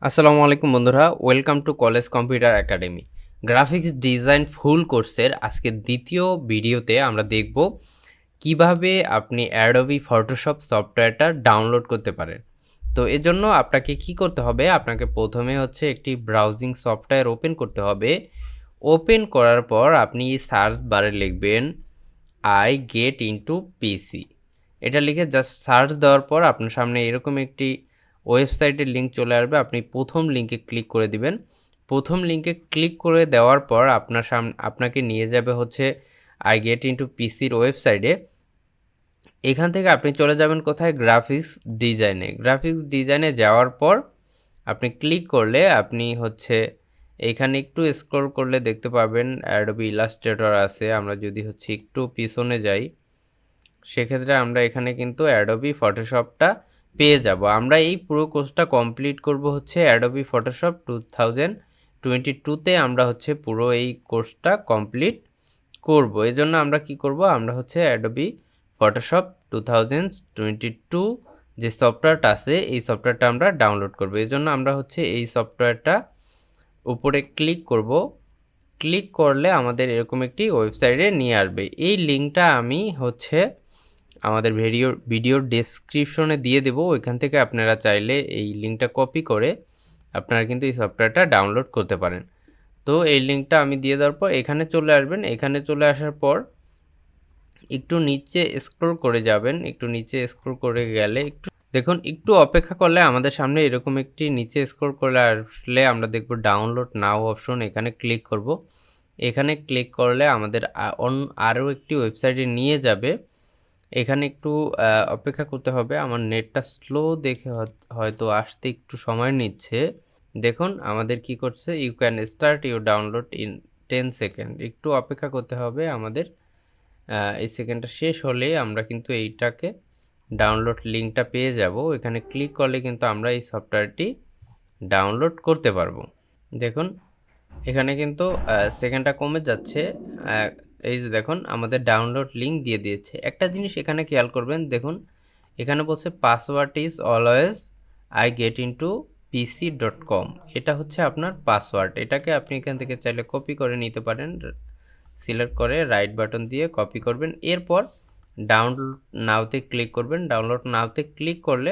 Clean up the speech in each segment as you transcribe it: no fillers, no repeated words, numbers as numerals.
আসসালামু আলাইকুম বন্ধুরা, welcome to college computer academy. Graphics design ফুল কোর্সের আজকে দ্বিতীয় ভিডিওতে আমরা দেখব কিভাবে আপনি অ্যাডোবি ফটোশপ সফটওয়্যারটা ডাউনলোড করতে পারেন। তো এজন্য আপনাকে কি করতে হবে, আপনাকে প্রথমে হচ্ছে একটি ব্রাউজিং সফটওয়্যার ওপেন করতে হবে। ওপেন করার পর আপনি সার্চ বারে লিখবেন আই গেট ইনটু পিসি। এটা লিখে জাস্ট সার্চ দেওয়ার পর আপনার সামনে এরকম একটি ওয়েবসাইটের লিঙ্ক চলে আসবে। আপনি প্রথম লিঙ্কে ক্লিক করে দিবেন। প্রথম লিঙ্কে ক্লিক করে দেওয়ার পর আপনাকে নিয়ে যাবে হচ্ছে আই গেট ইনটু পিসির ওয়েবসাইটে। এখান থেকে আপনি চলে যাবেন কোথায়, গ্রাফিক্স ডিজাইনে। গ্রাফিক্স ডিজাইনে যাওয়ার পর আপনি ক্লিক করলে আপনি হচ্ছে এইখানে একটু স্ক্রল করলে দেখতে পাবেন অ্যাডোবি ইলাস্ট্রেটর আছে। আমরা যদি হচ্ছে একটু পিছনে যাই, সেক্ষেত্রে আমরা এখানে কিন্তু অ্যাডোবি ফটোশপটা পেয়ে যাব। আমরা এই পুরো কোর্সটা কমপ্লিট করব হচ্ছে অ্যাডোবি ফটোশপ 2022-তে আমরা হচ্ছে পুরো এই কোর্সটা কমপ্লিট করব। এজন্য আমরা কি করব, আমরা হচ্ছে অ্যাডোবি ফটোশপ 2022 যে সফটওয়্যারটা আছে এই সফটওয়্যারটা আমরা ডাউনলোড করব। এজন্য আমরা হচ্ছে এই সফটওয়্যারটা উপরে ক্লিক করব। ক্লিক করলে আমাদের এরকম একটি ওয়েবসাইটে নিয়ে আসবে। এই লিঙ্কটা আমি হচ্ছে আমাদের ভিডিওর ডেসক্রিপশনে দিয়ে দেব। ওইখান থেকে আপনারা চাইলে এই লিঙ্কটা কপি করে আপনারা কিন্তু এই সফটওয়্যারটা ডাউনলোড করতে পারেন। তো এই লিঙ্কটা আমি দিয়ে দেওয়ার পর এখানে চলে আসবেন। এখানে চলে আসার পর একটু নিচে স্ক্রল করে যাবেন। একটু নিচে স্ক্রল করে গেলে একটু অপেক্ষা করলে আমাদের সামনে এরকম একটি নিচে স্ক্রল করে আসলে আমরা দেখব ডাউনলোড নাও অপশন। এখানে ক্লিক করব। এখানে ক্লিক করলে আমাদের আরও একটি ওয়েবসাইটে নিয়ে যাবে। এখানে একটু অপেক্ষা করতে হবে। আমার নেটটা স্লো দেখে হয়তো আসতে একটু সময় নিচ্ছে। দেখুন আমাদের কি করছে, you can start your download in 10 second. একটু অপেক্ষা করতে হবে আমাদের। এই সেকেন্ডটা শেষ হলেই আমরা কিন্তু এইটাকে ডাউনলোড লিঙ্কটা পেয়ে যাব। এখানে ক্লিক করলে কিন্তু আমরা এই সফটওয়্যারটি ডাউনলোড করতে পারবো। দেখুন এখানে কিন্তু সেকেন্ডটা কমে যাচ্ছে। এই যে দেখুন আমাদের ডাউনলোড লিঙ্ক দিয়ে দিয়েছে। একটা জিনিস এখানে খেয়াল করবেন, দেখুন এখানে বলছে password is always I get into pc.com। এটা হচ্ছে আপনার পাসওয়ার্ড। এটাকে আপনি এখান থেকে চাইলে কপি করে নিতে পারেন। সিলেক্ট করে রাইট বাটন দিয়ে কপি করবেন। এরপর ডাউনলোড নাওতে ক্লিক করবেন। ডাউনলোড নাওতে ক্লিক করলে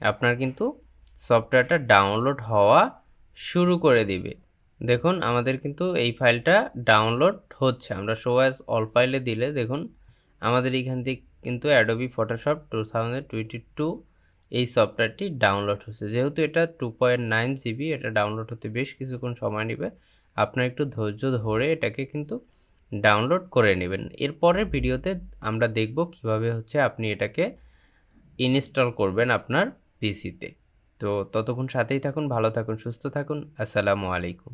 আপনার কিন্তু সফটওয়্যারটা ডাউনলোড হওয়া শুরু করে দিবে। দেখুন আমাদের কিন্তু এই ফাইলটা ডাউনলোড হচ্ছে। আমরা শো অ্যাজ অল ফাইলে দিলে দেখুন আমাদের এখান থেকে কিন্তু অ্যাডোবি ফটোশপ 2022 এই সফটওয়্যারটি ডাউনলোড হচ্ছে। যেহেতু এটা 2.9 জিবি, এটা ডাউনলোড হতে বেশ কিছুক্ষণ সময় নেবে। আপনার একটু ধৈর্য ধরে এটাকে কিন্তু ডাউনলোড করে নেবেন। এরপরের ভিডিওতে আমরা দেখব কিভাবে হচ্ছে আপনি এটাকে ইনস্টল করবেন আপনার পিসিতে। তো ততক্ষণ সাথেই থাকুন, ভালো থাকুন, সুস্থ থাকুন। আসসালামু আলাইকুম।